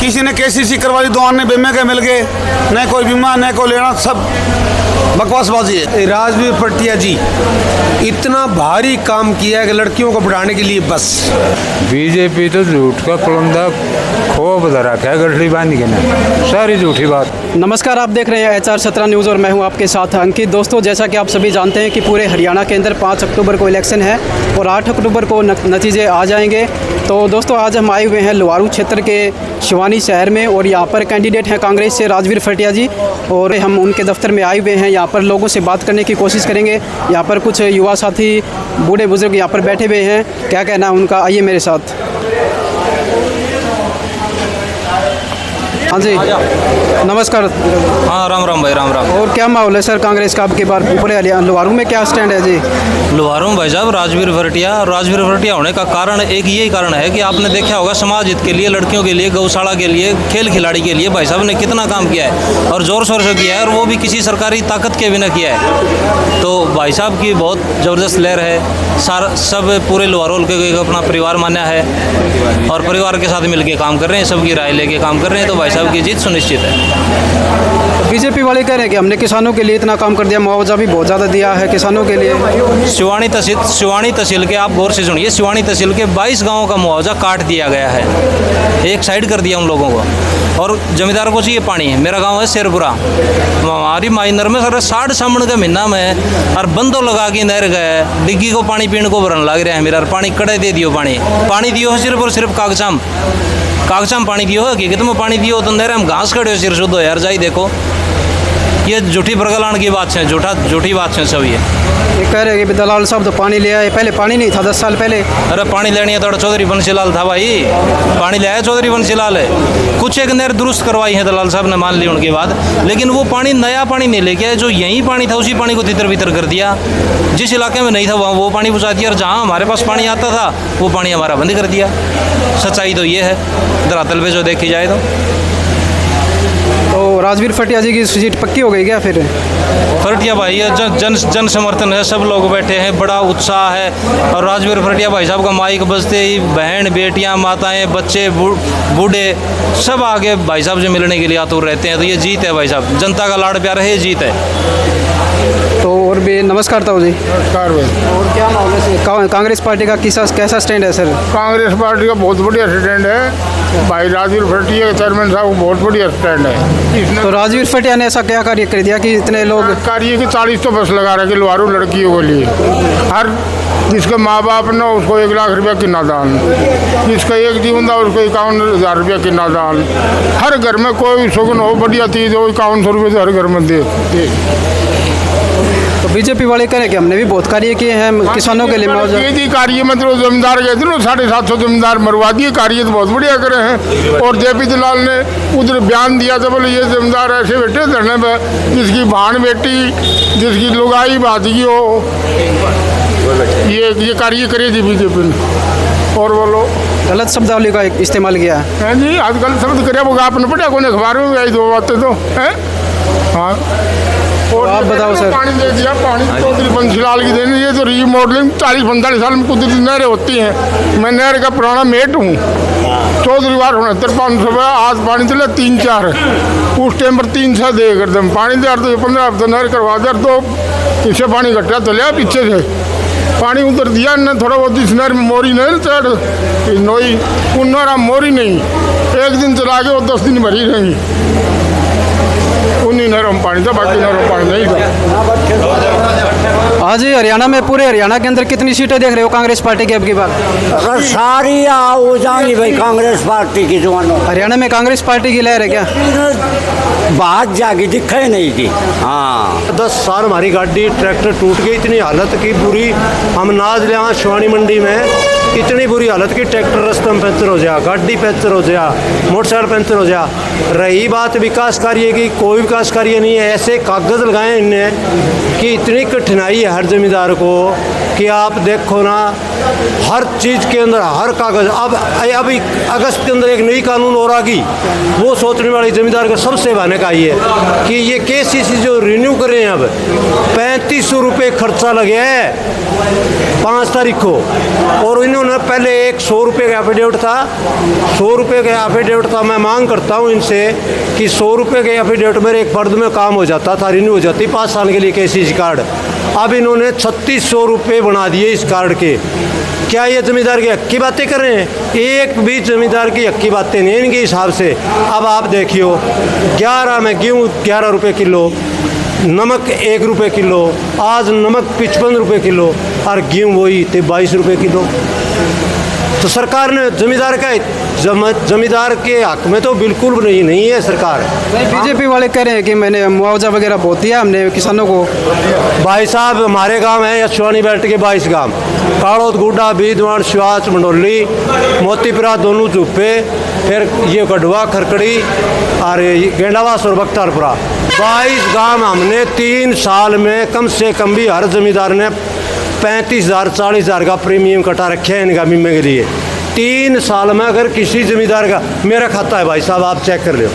किसी ने केसीसी करवा दी, 2 ने बीमे के मिल गए, न कोई बीमा न कोई लेना, सब बकवासबाजी है। राजवीर फटिया जी इतना भारी काम किया है कि लड़कियों को बढ़ाने के लिए बस। बीजेपी तो झूठ का पुलंदा खूब धरा है, गठड़ी बांध के ना, सारी झूठी बात। नमस्कार, आप देख रहे हैं HR 17 न्यूज़ और मैं हूं आपके साथ अंकित। दोस्तों, जैसा कि आप सभी जानते हैं कि पूरे हरियाणा के अंदर 5 अक्टूबर को इलेक्शन है और 8 अक्टूबर को नतीजे आ जाएंगे। तो दोस्तों, आज हम आए हुए हैं लुवारू क्षेत्र के शिवानी शहर में और यहाँ पर कैंडिडेट हैं कांग्रेस से राजवीर फटिया जी, और हम उनके दफ्तर में आए हुए हैं। यहाँ पर लोगों से बात करने की कोशिश करेंगे। यहाँ पर कुछ युवा साथी, बूढ़े बुजुर्ग यहाँ पर बैठे हुए हैं, क्या कहना है उनका, आइए मेरे साथ। हाँ जी, नमस्कार। हाँ, राम राम भाई, राम राम। और क्या माहौल है सर कांग्रेस का अब की बार पूरे लुवारू में, क्या स्टैंड है जी? लुवारू में भाई साहब राजवीर भरटिया होने का कारण एक यही कारण है कि आपने देखा होगा समाज हित के लिए, लड़कियों के लिए, गौशाला के लिए, खेल खिलाड़ी के लिए भाई साहब ने कितना काम किया है और ज़ोर शोर से किया है, और वो भी किसी सरकारी ताकत के बिना किया है। तो भाई साहब की बहुत ज़बरदस्त लहर है। सब पूरे लुवारू के अपना परिवार माना है और परिवार के साथ मिलकर काम कर रहे हैं, सबकी राय लेके काम कर रहे हैं। तो भाई साहब की जीत सुनिश्चित है। बीजेपी वाले कह रहे हैं कि हमने किसानों के लिए इतना काम कर दिया, मुआवजा भी बहुत ज़्यादा दिया है किसानों के लिए। शिवानी तहसील के, आप गौर से सुनिए, शिवानी तहसील के 22 गाँवों का मुआवजा काट दिया गया है, एक साइड कर दिया उन लोगों को। और जमींदार को चाहिए पानी। मेरा गांव है शेरपुरा, हमारी माइनर में सर 60 सामण के महीना में और बंदो लगा के नहर गए, डिग्गी को पानी पीने को भरन लग रहा है मेरा, पानी कड़े दे दियो, पानी दियो है सिर्फ और सिर्फ कागजाम पानी दियो है, हकीकत में पानी दियो तो नहर हम घास खड़े हो सिर शुद्ध हो यार, जाई देखो। ये झूठी प्रगलान की बात है, झूठी बात है सब। ये कह रहे हैं कि दलाल साहब तो पानी ले आए, पहले पानी नहीं था 10 साल पहले। अरे पानी लेनी है तो चौधरी बंसीलाल था भाई, पानी ले आया चौधरी बंसीलाल है। कुछ एक नहर दुरुस्त करवाई है दलाल साहब ने, मान ली उनके बाद, लेकिन वो पानी नया पानी नहीं लेके आए। जो यही पानी था उसी पानी को तितर बितर कर दिया। जिस इलाके में नहीं था वहाँ वो पानी पहुँचा दिया, और जहाँ हमारे पास पानी आता था वो पानी हमारा बंद कर दिया। सच्चाई तो ये है धरातल पे जो देखी जाए तो राजवीर फटिया जी की सीट पक्की हो गई क्या फिर? फटिया भाई जन समर्थन है, सब लोग बैठे हैं, बड़ा उत्साह है। और राजवीर फटिया भाई साहब का माइक बजते ही बहन, बेटियां, माताएं, बच्चे, बूढ़े सब आगे भाई साहब से मिलने के लिए आतुर रहते हैं। तो ये जीत है भाई साहब, जनता का लाड़ प्यार है, ये जीत है। तो और भी नमस्कार ताऊ जी। नमस्कार भाई। और क्या मामला है कांग्रेस पार्टी का, कैसा स्टैंड है सर? कांग्रेस पार्टी का बहुत बढ़िया स्टैंड है भाई। राजवीर फटिया के चेयरमैन साहब को बहुत बढ़िया स्टैंड है। तो राजवीर फटिया ने ऐसा क्या कार्य कर दिया कि इतने लोग? कार्य की 40 तो बस लगा रखे लुवारू लड़कियों के लिए। हर जिसके माँ बाप ना उसको 1 लाख रुपया किन्ना दान, जिसका एक जीवन था उसको 51,000 रुपया किन्ना दान। हर घर में कोई सुगन हो, बढ़िया चीज़ हो, 5100 रुपये से हर घर में दे। तो बीजेपी वाले कह रहे कि हमने भी बहुत कार्य किए हैं किसानों के लिए। ये कार्य मतलब जमींदार गए थे ना, 750 जमींदार मरवा दिए, कार्य तो बहुत बढ़िया करे हैं। और JP दलाल ने उधर बयान दिया था, बोले ये जमींदार ऐसे बैठे धरने पर, जिसकी भाण बेटी, जिसकी लुगाई भाजगी हो, ये कार्य करे थी बीजेपी ने। और बोलो गलत शब्दावली का इस्तेमाल किया है जी, आज गलत शब्द करे वो आपने पढ़ा कौन अखबार में आई 2 बातें तो है। हाँ, और आप बताओ सर। पानी दे दिया, पानी चौधरी बंसीलाल की देनी। ये तो रीमॉडलिंग 40-45 साल में कुदरती नहरें होती हैं। मैं नहर का पुराना मेट हूँ। चौधरी बार 69-500 रुपये, आज पानी चले 3-4, उस टाइम पर 300 दे कर दम पानी दे, तो 15 हफ्ते नहर करवा दे, तो इससे पानी घटा तो लिया पीछे से पानी उधर दिया न थोड़ा बहुत। इस नहर में मोरी नहीं चढ़ नोई उन्नरा मोरी नहीं, एक दिन चला के वो 10 दिन भरी रहेंगी। उन्हीं नहरों में पानी था, बाकी नहरों में पानी नहीं था। आज हरियाणा में, पूरे हरियाणा के अंदर कितनी सीटें देख रहे हो कांग्रेस पार्टी की अब की बार? अगर सारी हो जाएंगी भाई कांग्रेस पार्टी की जवानों। हरियाणा में कांग्रेस पार्टी की लहर है क्या? बात जागी दिखा ही नहीं थी। हाँ, 10 साल हमारी गाड़ी ट्रैक्टर टूट गई, इतनी हालत की बुरी। हम नाज ले आए शिवानी मंडी में, इतनी बुरी हालत की ट्रैक्टर रास्ते में पंचर हो जाए, गाड़ी पंचर हो जाए, मोटरसाइकिल पंचर हो जाए। रही बात विकास कार्य की, कोई विकास कार्य नहीं है। ऐसे कागज लगाए इनने कि इतनी कठिनाई है हर जमींदार को कि आप देखो ना, हर चीज़ के अंदर हर कागज। अब अगस्त के अंदर एक नई कानून और आ गई, वो सोचने वाले जमींदार का सबसे बहाने का ये है कि ये KCC जो रिन्यू कर रहे हैं अब 3500 रुपये खर्चा लगे है 5 तारीख को। और इन्होंने पहले एक 100 रुपये का एफिडेविट था, 100 रुपये का एफिडेविट था। मैं मांग करता हूँ इनसे कि 100 रुपये के एफिडेविट मेरे एक फर्द में काम हो जाता था, रिन्यू हो जाती 5 साल के लिए KCC कार्ड। अब इन्होंने 3600 रुपये बना दिए इस कार्ड के। क्या ये जमींदार की हक की बातें कर रहे हैं? एक भी जमींदार की हक की बातें नहीं इनके हिसाब से। अब आप देखियो 11 में गेहूँ 11 रुपये किलो, नमक 1 रुपये किलो, आज नमक 55 रुपये किलो और गेहूँ वही थे 22 रुपये किलो। तो सरकार ने जमींदार का जमींदार के हक में तो बिल्कुल नहीं है सरकार। बीजेपी वाले कह रहे हैं कि मैंने मुआवजा वगैरह बहुत दिया हमने किसानों को। भाई साहब, हमारे गांव है शिवानी बेल्ट के 22 गांव, काड़ोद, गुड्डा, बीदवान, शिवाच, मंडोली, मोतीपुरा, दोनों चुप्पे, फिर ये गढ़वा, खरकड़ी और गेंडावास और बख्तारपुरा, 22 गांव हमने 3 साल में कम से कम भी हर जमींदार ने 35,000 40,000 का प्रीमियम कटा रखे हैं इनका बीमे के लिए। 3 साल में अगर किसी जमींदार का, मेरा खाता है भाई साहब, आप चेक कर लो,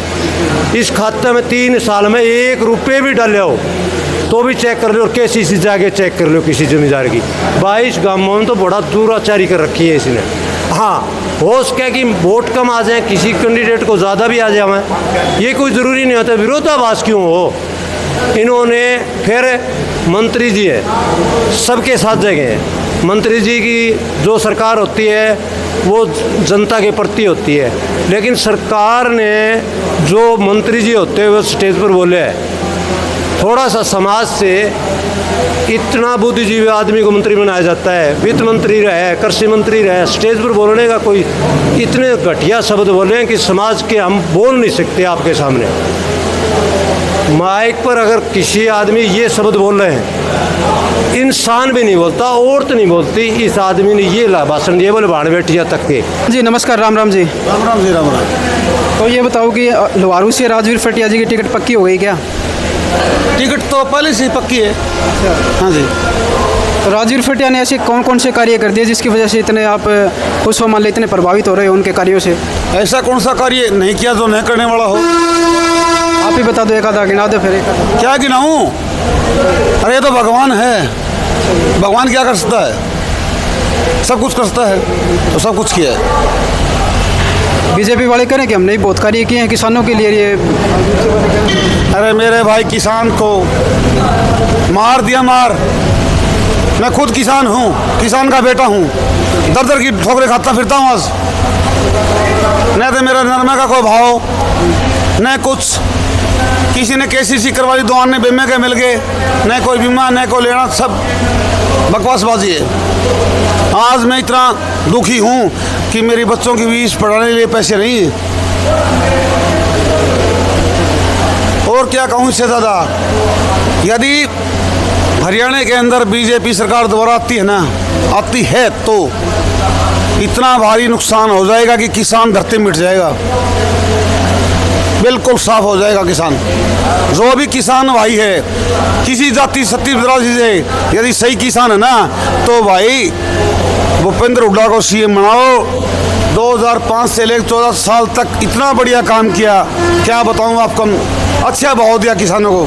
इस खाते में 3 साल में 1 रुपये भी डाले हो तो भी चेक कर लो, और KCC जाके चेक कर लो किसी जमींदार की। 22 गांवों में तो बड़ा दूराचारी कर रखी है इसने। हाँ, हो सके कि वोट कम आ जाए, किसी कैंडिडेट को ज़्यादा भी आ जाए, ये कोई ज़रूरी नहीं होता। विरोधाभास क्यों हो? इन्होंने फिर मंत्री जी है, सबके साथ जगह है। मंत्री जी की जो सरकार होती है वो जनता के प्रति होती है, लेकिन सरकार ने जो मंत्री जी होते हुए स्टेज पर बोले है, थोड़ा सा समाज से इतना बुद्धिजीवी आदमी को मंत्री बनाया जाता है, वित्त मंत्री रहे, कृषि मंत्री रहे, स्टेज पर बोलने का कोई इतने घटिया शब्द बोले हैं कि समाज के हम बोल नहीं सकते आपके सामने। माइक पर अगर किसी आदमी ये शब्द बोल रहे हैं, इंसान भी नहीं बोलता, औरत नहीं बोलती, इस आदमी ने ये भाषण दिए, बोले भाड़ बैठिया तक के। जी नमस्कार, राम राम जी। राम राम जी, राम राम। तो ये बताओ कि लवारू से राजवीर फटिया जी की टिकट पक्की हो गई क्या? टिकट तो पहले से ही पक्की है। हाँ जी। तो राजवीर फटिया ने ऐसे कौन कौन से कार्य कर दिए जिसकी वजह से इतने आप खुश हो, मान लीजिए इतने प्रभावित हो रहे हो उनके कार्यों से? ऐसा कौन सा कार्य नहीं किया जो नहीं करने वाला हो? आप ही बता दो, एक आधा गिना दो फिर। एक क्या गिनाऊं? अरे ये तो भगवान है, भगवान क्या कर सकता है? सब कुछ कर सकता है, तो सब कुछ किया है। बीजेपी वाले कह रहे हैं कि हमने बहुत कार्य किए हैं किसानों के लिए। ये अरे मेरे भाई, किसान को मार दिया, मार। मैं खुद किसान हूँ, किसान का बेटा हूँ, दर दर की ठोकरें खाता फिरता हूँ आज। न तो मेरा नरमा का कोई भाव, न कुछ। किसी ने KCC करवा दी, 2 आने बीमे के मिल गए, न कोई बीमा न कोई लेना, सब बकवासबाजी है। आज मैं इतना दुखी हूँ कि मेरी बच्चों की फीस पढ़ाने के लिए पैसे नहीं है। और क्या कहूँ इससे ज़्यादा? यदि हरियाणा के अंदर बीजेपी सरकार दोबारा आती है तो इतना भारी नुकसान हो जाएगा कि किसान धरती मिट जाएगा, बिल्कुल साफ हो जाएगा किसान। जो भी किसान भाई है, किसी जाति सत्ती बिरादरी से यदि सही किसान है ना, तो भाई भूपेंद्र हुड्डा को CM बनाओ। 2005 से लेकर 14 साल तक इतना बढ़िया काम किया, क्या बताऊँ आपको। अच्छा भाव दिया किसानों को,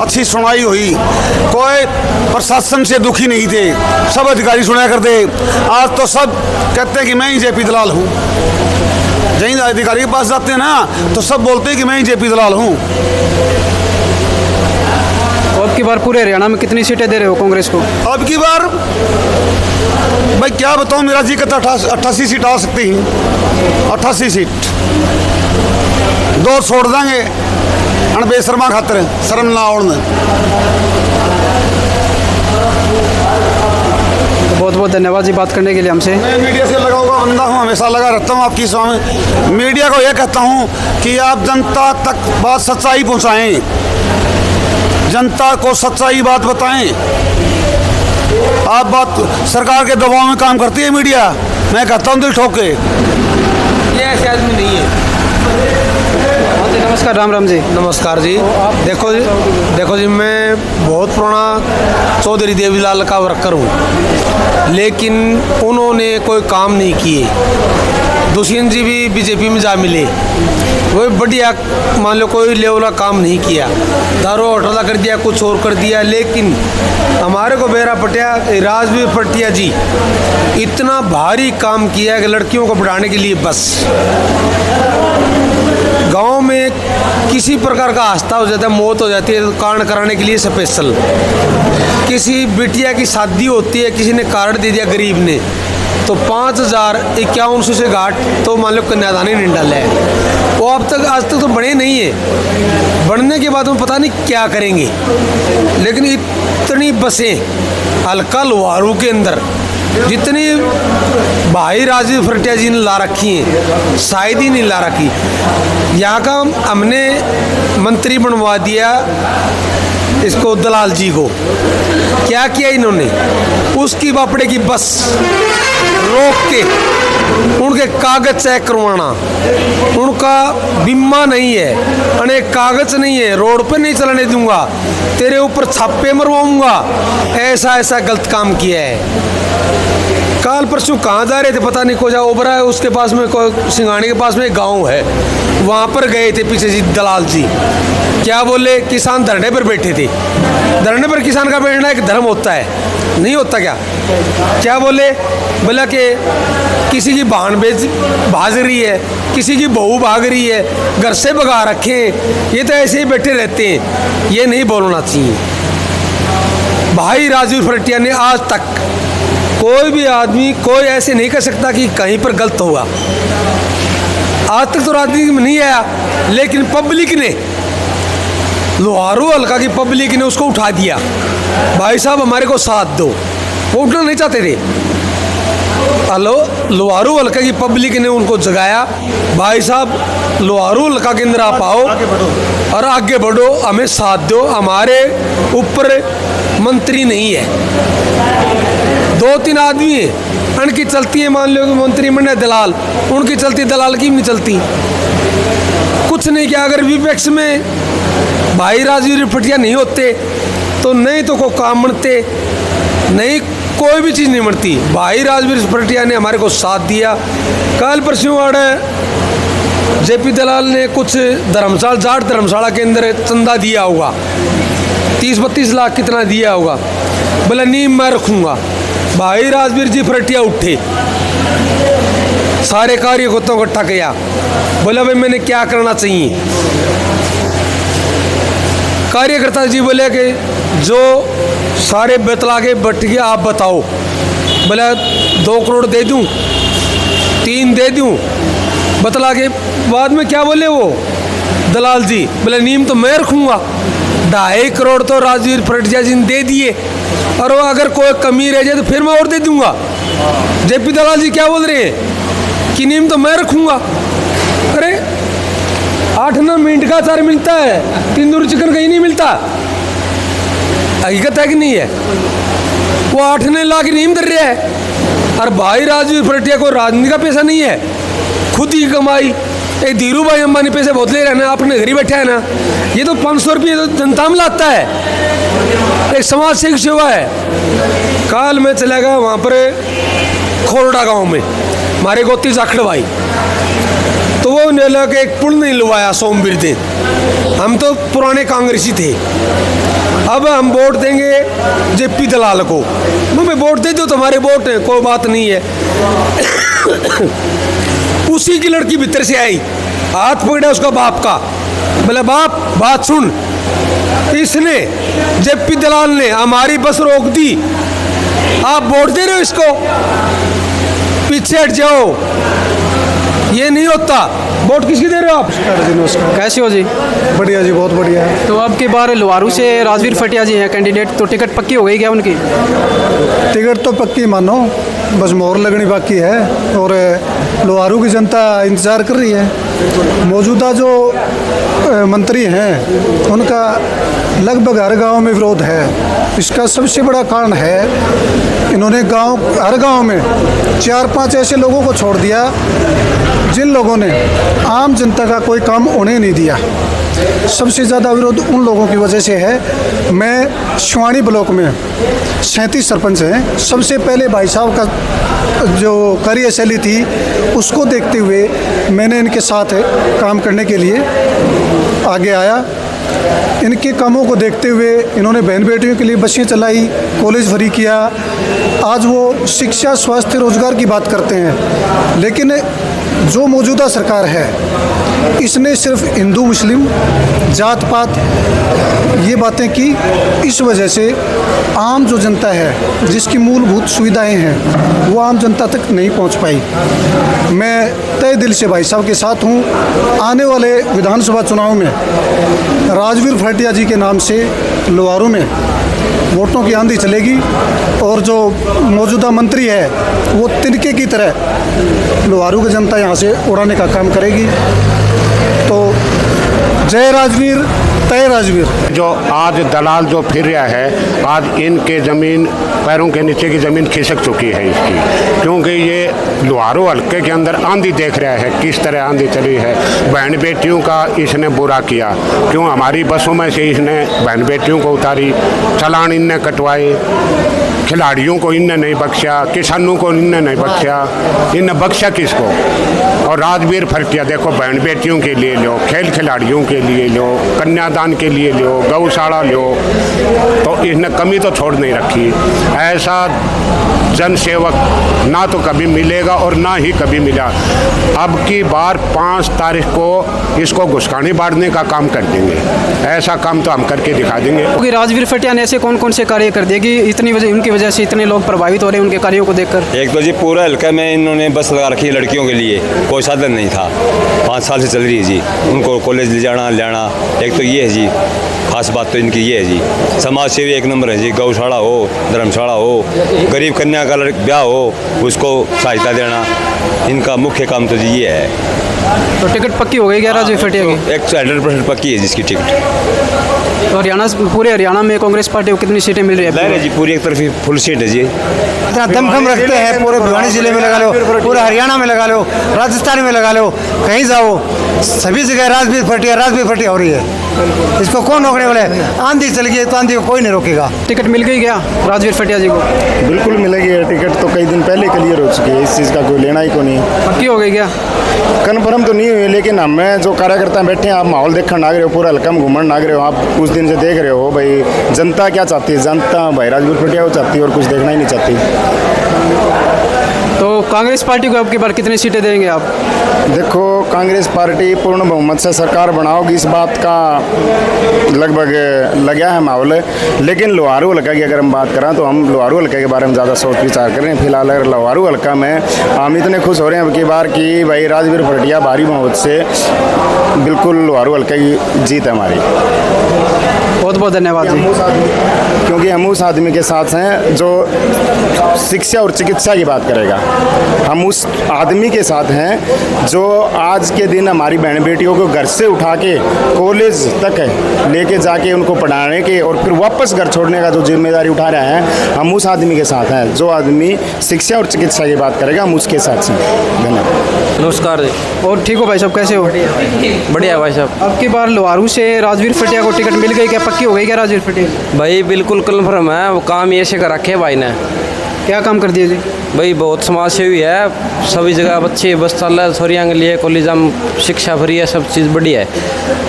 अच्छी सुनाई हुई, कोई प्रशासन से दुखी नहीं थे, सब अधिकारी सुना करते। आज तो सब कहते हैं कि मैं ही JP दलाल हूँ। जहीं अधिकारी के पास जाते हैं ना, तो सब बोलते हैं कि मैं ही JP दलाल हूँ। अब की बार पूरे हरियाणा में कितनी सीटें दे रहे हो कांग्रेस को? अब की बार भाई क्या बताऊँ, मेरा जी कहता 88 सीट आ सकती हैं, 88 सीट। 2 छोड़ देंगे बेशर्मा खातर, शर्म ना ओढ़ने। बहुत बहुत धन्यवाद जी बात करने के लिए हमसे। मैं मीडिया से लगा हुआ बंदा हूँ, हमेशा लगा रहता हूँ आपकी सेवा में। मीडिया को यह कहता हूँ कि आप जनता तक बात सच्चाई पहुँचाएं, जनता को सच्चाई बात बताएं। आप बात सरकार के दबाव में काम करती है मीडिया, मैं कहता हूँ दिल ठोक के। ये ऐसे आदमी नहीं है। नमस्कार, राम राम जी। नमस्कार जी। देखो जी मैं बहुत पुराना चौधरी देवीलाल का वर्कर हूँ, लेकिन उन्होंने कोई काम नहीं किए। दुष्यंत जी भी बीजेपी में जा मिले, वो बढ़िया मान लो कोई लेवल का काम नहीं किया, दारू हौटला कर दिया, कुछ और कर दिया। लेकिन हमारे को बेरा पटिया राजवीर पटिया जी इतना भारी काम किया कि लड़कियों को पढ़ाने के लिए बस गांव में किसी प्रकार का हादसा हो जाता है, मौत हो जाती है, तो कांड कराने के लिए स्पेशल। किसी बिटिया की शादी होती है, किसी ने कार्ड दे दिया गरीब ने, तो 5,51 से घाट तो मान लो कन्यादान ही नहीं डाला है। वो अब तक आज तक तो बने नहीं है, बनने के बाद हम पता नहीं क्या करेंगे। लेकिन इतनी बसें हल्का लोहारू के अंदर जितनी भाई राजीव फरटिया जी ने ला रखी हैं, शायद ही नहीं ला रखी। यहाँ का हमने मंत्री बनवा दिया इसको, दलाल जी को। क्या किया इन्होंने, उसकी बापड़े की बस रोक के उनके कागज चेक करवाना, उनका बीमा नहीं है, अनेक कागज नहीं है, रोड पे नहीं चलाने दूंगा, तेरे ऊपर छापे मरवाऊंगा, ऐसा ऐसा गलत काम किया है। काल परसों कहाँ जा रहे थे पता नहीं, कोई ओबरा है उसके पास में, कोई सिंगानी के पास में एक गाँव है, वहाँ पर गए थे पीछे जी दलाल जी। क्या बोले, किसान धरने पर बैठे थे। धरने पर किसान का बैठना एक धर्म होता है, नहीं होता क्या बोले, बोला कि किसी की बहन भाग रही है, किसी की बहू भाग रही है, घर से भगा रखे हैं, ये तो ऐसे ही बैठे रहते हैं, ये नहीं बोलना चाहिए। भाई राजीव फरटिया ने आज तक कोई भी आदमी कोई ऐसे नहीं कर सकता कि कहीं पर गलत होगा। आज तक तो राजनीति में नहीं आया, लेकिन पब्लिक ने, लोहारू हल्का की पब्लिक ने उसको उठा दिया। भाई साहब हमारे को साथ दो, वो उठना नहीं चाहते थे। हेलो, लोहारू हल्का की पब्लिक ने उनको जगाया, भाई साहब लोहारू हल्का के अंदर आप आओ और आगे बढ़ो, हमें साथ दो, हमारे ऊपर मंत्री नहीं है, 2-3 आदमी है, उनकी चलती है, मान लो कि मंत्रिमंडल दलाल, उनकी चलती, दलाल की भी नहीं चलती। कुछ नहीं किया। अगर विपक्ष में भाई राजीव फटिया नहीं होते तो नहीं तो कोई काम बनते, नहीं कोई भी चीज़ नहीं बनती। भाई राजवीर फटिया ने हमारे को साथ दिया। कल परसों आड़े जेपी दलाल ने कुछ धर्मशाला, जाट धर्मशाला के अंदर चंदा दिया होगा, 30-32 लाख कितना दिया होगा, बोला नीम मैं रखूँगा। भाई राजवीर जी फरटिया उठे, सारे कार्यकर्ताओं को इकट्ठा किया, बोला भाई मैंने क्या करना चाहिए। कार्यकर्ता जी बोले कि जो सारे बतला के बट गए आप बताओ। बोला 2 करोड़ दे दूं, 3 दे दूं। बतला के बाद में क्या बोले वो दलाल जी, बोले नीम तो मैं रखूँगा। 2.5 करोड़ तो राजवीर फरटिया जी ने दे दिए, और वो अगर कोई कमी रह जाए तो फिर मैं और दे दूंगा। जेपी दलाल जी क्या बोल रहे हैं कि नीम तो मैं रखूँगा। अरे 8-9 मिनट का अचार मिलता है, तंदूरी चिकन कहीं नहीं मिलता। हकीकत है कि नहीं है? वो 8-9 लाख नीम कर रहा है। और भाई राजवीर फरटिया को राजनीति का पैसा नहीं है, खुद ही कमाई। एक धीरू भाई अंबानी पैसे बहुत ले रहे हैं ना, अपने घर ही बैठा है ना। ये तो 500 रुपये तो जनता में लाता है, एक समाज सेवी सेवा है। काल में चला गया वहाँ पर खोरडा गांव में, हमारे गोती जाखड़ भाई, तो वो नेला के एक पुल नहीं लुवाया सोमवीर दिन। हम तो पुराने कांग्रेसी थे, अब हम वोट देंगे जेपी दलाल को। मैं वोट दे दो, तुम्हारे वोट है, कोई बात नहीं है। उसी की लड़की भीतर से आई, हाथ पकड़ा उसका बाप का, बोले बाप बात सुन, इसने जेपी दलाल ने हमारी बस रोक दी, आप वोट दे रहे हो इसको, पीछे हट जाओ, ये नहीं होता। वोट किसकी दे रहे हो आप? जी नमस्कार, कैसे हो जी? बढ़िया जी, बहुत बढ़िया है। तो अब की बार लोहारू से राजवीर फटिया जी हैं कैंडिडेट, तो टिकट पक्की हो गई क्या उनकी? टिकट तो पक्की मानो, बस मोहर लगनी बाकी है, और लोहारू की जनता इंतज़ार कर रही है। मौजूदा जो मंत्री हैं उनका लगभग हर गांव में विरोध है। इसका सबसे बड़ा कारण है इन्होंने हर गांव में 4-5 ऐसे लोगों को छोड़ दिया जिन लोगों ने आम जनता का कोई काम होने नहीं दिया, सबसे ज़्यादा विरोध उन लोगों की वजह से है। मैं शिवानी ब्लॉक में 37 सरपंच हैं। सबसे पहले भाई साहब का जो कार्यशैली थी उसको देखते हुए मैंने इनके साथ काम करने के लिए आगे आया। इनके कामों को देखते हुए इन्होंने बहन बेटियों के लिए बसें चलाई, कॉलेज फ्री किया। आज वो शिक्षा, स्वास्थ्य, रोजगार की बात करते हैं। लेकिन जो मौजूदा सरकार है इसने सिर्फ हिंदू मुस्लिम जात पात ये बातें की। इस वजह से आम जो जनता है जिसकी मूलभूत सुविधाएं हैं वो आम जनता तक नहीं पहुंच पाई। मैं तय दिल से भाई साहब के साथ हूं। आने वाले विधानसभा चुनाव में राजवीर फटिया जी के नाम से लोहारू में वोटों की आंधी चलेगी और जो मौजूदा मंत्री है वो तिनके की तरह लोहारू की जनता यहाँ से उड़ाने का काम करेगी। तो जय राजवीर, तय राजवीर। जो आज दलाल जो फिर रहा है, आज इनके ज़मीन पैरों के नीचे की ज़मीन खिसक चुकी है इसकी, क्योंकि ये लोहारू हल्के के अंदर आंधी देख रहा है किस तरह आंधी चली है। बहन बेटियों का इसने बुरा किया, क्यों हमारी बसों में से इसने बहन बेटियों को उतारी, चालान इनने कटवाए, खिलाड़ियों को इनने नहीं बख्शा, किसानों को इनने नहीं बख्शा, इनने बख्शा किसको? और राजवीर फटिया देखो, बहन बेटियों के लिए लो, खेल खिलाड़ियों के लिए लो, कन्यादान के लिए लो, गौशाला लो, तो इसने कमी तो छोड़ नहीं रखी। ऐसा जनसेवक ना तो कभी मिलेगा और ना ही कभी मिला। अब की बार 5 तारीख को इसको घुसखानी बांटने का काम कर देंगे। ऐसा काम तो हम करके दिखा देंगे। क्योंकि राजवीर फटिया ने ऐसे कौन कौन से कार्य कर देगी इतनी वजह, उनकी वजह से इतने लोग प्रभावित हो रहे हैं उनके कार्यों को देखकर? एक तो जी पूरा हल्का में इन्होंने बस लगा रखी है लड़कियों के लिए, कोई साधन नहीं था, 5 साल से चल रही है जी। उनको कॉलेज ले जाना लाना, एक तो ये है जी खास बात तो इनकी ये है जी। समाज सेवी एक नंबर है जी। गौशाला हो, धर्मशाला हो, गरीब कन्या का ब्याह हो उसको सहायता देना, इनका मुख्य काम तो जी ये है। तो टिकट पक्की हो गई क्या राजवीर फटिया की? 100% पक्की है जिसकी टिकट। तो हरियाणा, पूरे हरियाणा में कांग्रेस पार्टी को कितनी सीटें मिल रही है? है जी पूरी एक तरफ फुल सीट है जी। इतना दमखम रखते हैं, पूरे भिवानी जिले में लगा लो, पूरे हरियाणा में लगा लो, राजस्थान में लगा लो, कहीं जाओ सभी जगह राजवीर फटिया हो रही है। इसको कौन रोकने वाला है? आंधी चल गई तो आंधी को कोई नहीं रोकेगा। टिकट मिल गई क्या राजवीर फटिया जी को? बिल्कुल मिलेगी। टिकट तो कई दिन पहले क्लियर हो चुकी है, इस चीज़ का कोई लेना ही को नहीं है। पक्की हो गई क्या? कन्फर्म तो नहीं हुई, लेकिन हमें जो कार्यकर्ता बैठे हैं, आप माहौल देखने नाग रहे हो, पूरा हल्का में घूमने नाग रहे हो, आप उस दिन से देख रहे हो भाई जनता क्या चाहती है। जनता भाई राजवीर फटिया को चाहती है और कुछ देखना ही नहीं चाहती। तो कांग्रेस पार्टी को अब की बार कितनी सीटें देंगे आप? देखो, कांग्रेस पार्टी पूर्ण बहुमत से सरकार बनाओगी, इस बात का लगभग लगा है माहौल। लेकिन लोहारू हल्का की अगर हम बात करें तो हम लोहारू हल्का के बारे में ज़्यादा सोच विचार कर रहे हैं। फिलहाल अगर लोहारू हल्का में हम इतने खुश हो रहे हैं अब की बार कि भाई राजवीर फटिया भारी बहुमत से बिल्कुल लोहारू हल्का की जीत है हमारी। बहुत बहुत धन्यवाद जी। क्योंकि हम उस आदमी के साथ हैं जो शिक्षा और चिकित्सा की बात करेगा। हम उस आदमी के साथ हैं जो आज के दिन हमारी बहन बेटियों को घर से उठा के कॉलेज तक लेके जाके उनको पढ़ाने के और फिर वापस घर छोड़ने का जो जिम्मेदारी उठा रहे हैं, हम उस आदमी के साथ हैं। जो आदमी शिक्षा और चिकित्सा की बात करेगा हम उसके साथ हैं। धन्यवाद। नमस्कार जी। और ठीक हो भाई साहब, कैसे हो? बढ़िया भाई साहब। अब की बार लोहारू से राजवीर फटिया को टिकट मिल गई क्या? पक्की हो गई क्या राजवीर फटिया? भाई बिल्कुल कन्फर्म है, वो काम ये से कर रखे भाई ने। क्या काम कर दिया जी? भाई बहुत समाज सेवी है, सभी जगह बच्चे बस चल रहा है, छोरियाँ के लिए कॉलेज में शिक्षा फ्री है, सब चीज़ बढ़िया है।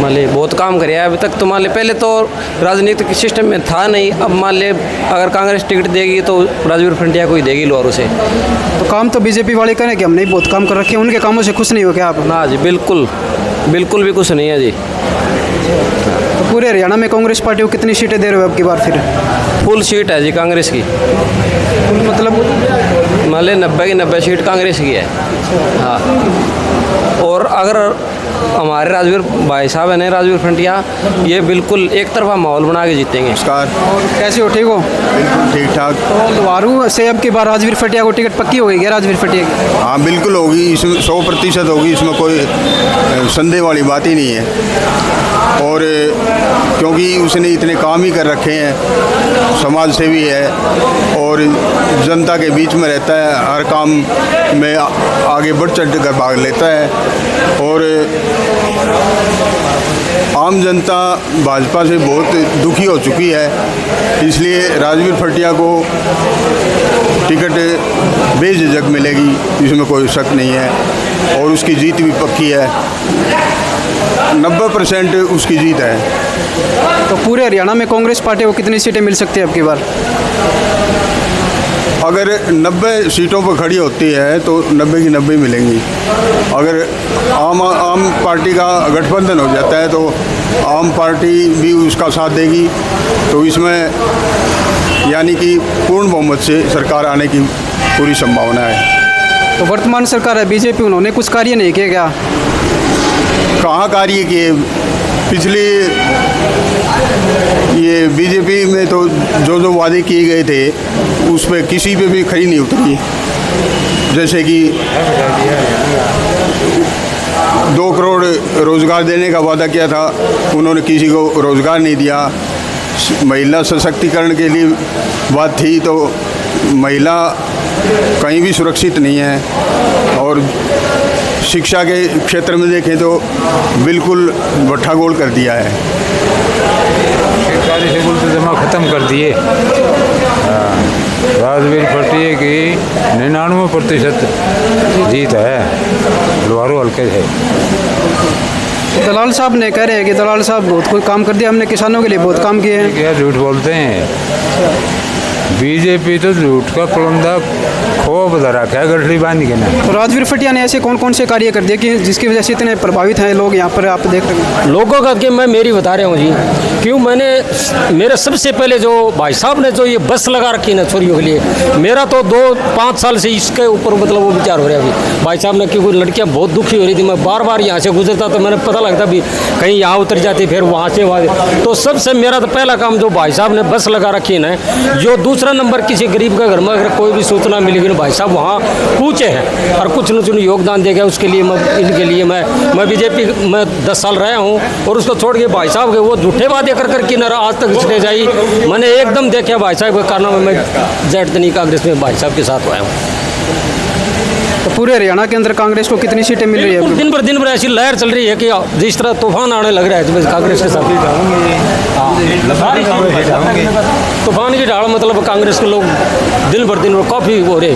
मान ली बहुत काम करे अभी तक। तो मान ली पहले तो राजनीतिक सिस्टम में था नहीं, अब मान ले अगर कांग्रेस टिकट देगी तो राजवीर फटिया को ही देगी लोहारू से। तो काम तो बीजेपी वाले करें कि हमने बहुत काम कर रखे हैं, उनके कामों से खुश नहीं हो क्या आप? ना जी, बिल्कुल बिल्कुल भी कुछ नहीं है जी। तो पूरे हरियाणा में कांग्रेस पार्टी को कितनी सीटें दे रहे हो अब की बार? फिर फुल सीट है जी कांग्रेस की। मतलब मान लें 90 की 90 सीट कांग्रेस की है। हाँ, और अगर हमारे राजवीर भाई साहब है राजवीर फटिया, ये बिल्कुल एक तरफा माहौल बना के जीतेंगे। नमस्कार। और कैसे हो? ठीक हो? बिल्कुल ठीक ठाक। तो लोहारू से अब की बार राजवीर फटिया को टिकट पक्की हो गई क्या राजवीर फटिया की? हाँ बिल्कुल होगी, इसमें 100% होगी, इसमें कोई संदेह वाली बात ही नहीं है। और क्योंकि उसने इतने काम ही कर रखे हैं, समाज सेवी है और जनता के बीच में रहता है, हर काम में आगे बढ़ चढ़ कर भाग लेता है और आम जनता भाजपा से बहुत दुखी हो चुकी है। इसलिए राजवीर फटिया को टिकट बेझिझक मिलेगी, इसमें कोई शक नहीं है और उसकी जीत भी पक्की है, 90% उसकी जीत है। तो पूरे हरियाणा में कांग्रेस पार्टी को कितनी सीटें मिल सकती है अब की बार? अगर 90 सीटों पर खड़ी होती है तो 90 की 90 मिलेंगी। अगर आम पार्टी का गठबंधन हो जाता है तो आम पार्टी भी उसका साथ देगी, तो इसमें यानी कि पूर्ण बहुमत से सरकार आने की पूरी संभावना है। तो वर्तमान सरकार है बीजेपी, उन्होंने कुछ कार्य नहीं किए क्या? कहाँ कार्य किए? पिछली ये बीजेपी में तो जो वादे किए गए थे उस पर किसी पे भी खरी नहीं उतरी। जैसे कि 2 करोड़ रोज़गार देने का वादा किया था, उन्होंने किसी को रोज़गार नहीं दिया। महिला सशक्तिकरण के लिए बात थी तो महिला कहीं भी सुरक्षित नहीं है और शिक्षा के क्षेत्र में देखें तो बिल्कुल भट्ठा गोल कर दिया है। सरकारी स्कूल तो जमा ख़त्म कर दिए। राजवीर फटिया की 99% जीत है लोहारू हल्के से। दलाल साहब ने कह रहे हैं कि दलाल साहब बहुत कोई काम कर दिया, हमने किसानों के लिए बहुत काम किए हैं। क्या झूठ बोलते हैं? बीजेपी तो झूठ का पुलंदा खूब धरा क्या गठड़ी बांध के ना। तो राजवीर फटिया ने ऐसे कौन कौन से कार्य कर दिए कि जिसकी वजह से इतने प्रभावित हैं लोग यहाँ पर, आप देख रहे हैं? लोगों का कि मैं मेरी बता रहा हूँ जी, क्यों मेरे सबसे पहले जो भाई साहब ने जो ये बस लगा रखी ना छोरियों के लिए, मेरा तो 2-5 साल से इसके ऊपर मतलब वो विचार हो रहा है अभी। भाई साहब ने क्योंकि लड़कियाँ बहुत दुखी हो रही थी, मैं बार बार यहाँ से गुजरता तो मैंने पता लगता भी कहीं यहाँ उतर जाती फिर वहाँ से वहाँ। तो सबसे मेरा तो पहला काम जो भाई साहब ने बस लगा रखी है ना, जो दूसरा नंबर किसी गरीब का घर में अगर कोई भी सूचना मिलेगी ना, भाई साहब वहाँ पूछे हैं और कुछ न कुछ योगदान देगा। उसके लिए इनके लिए मैं बीजेपी में 10 साल रहा हूँ और उसको छोड़ के भाई साहब के वो झूठे वादे कर कि ना आज तक इसने जाई मैंने एकदम देखा भाई साहब के कारनामे में जेड तनी कांग्रेस में भाई साहब के साथ आया हूँ। तो पूरे हरियाणा के अंदर कांग्रेस को कितनी सीटें मिल रही है? दिन पर ऐसी लहर चल रही है कि जिस तरह तूफान आने लग रहा है कांग्रेस के साथ। तूफान की ढाल मतलब कांग्रेस के लोग दिन पर काफ़ी हो रहे।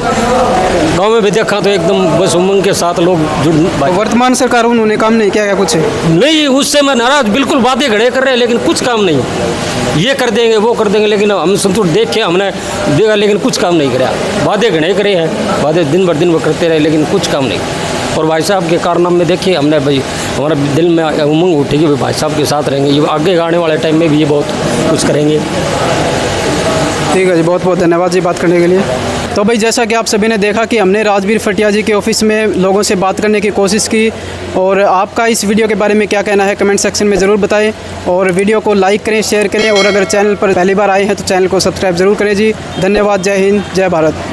गांव में भी देखा तो एकदम बस उमंग के साथ लोग जुड़। वर्तमान सरकार उन्होंने काम नहीं किया क्या? कुछ नहीं, उससे मैं नाराज, बिल्कुल वादे घड़े कर रहे हैं लेकिन कुछ काम नहीं। ये कर देंगे वो कर देंगे, लेकिन हम संतुष्ट देख के हमने देखा लेकिन कुछ काम नहीं कराया। वादे घड़े करे हैं, वादे दिन भर दिन वो करते रहे लेकिन कुछ काम नहीं। और भाई साहब के कारनामे में देखिए हमने भाई हमारा दिल में उमंग उठी कि भाई साहब के साथ रहेंगे, ये आगे आने वाले टाइम में भी ये बहुत कुछ करेंगे। ठीक है जी, बहुत बहुत धन्यवाद जी बात करने के लिए। तो भाई जैसा कि आप सभी ने देखा कि हमने राजवीर फटिया जी के ऑफिस में लोगों से बात करने की कोशिश की, और आपका इस वीडियो के बारे में क्या कहना है कमेंट सेक्शन में ज़रूर बताएं, और वीडियो को लाइक करें, शेयर करें, और अगर चैनल पर पहली बार आए हैं तो चैनल को सब्सक्राइब ज़रूर करें जी। धन्यवाद, जय हिंद, जय भारत।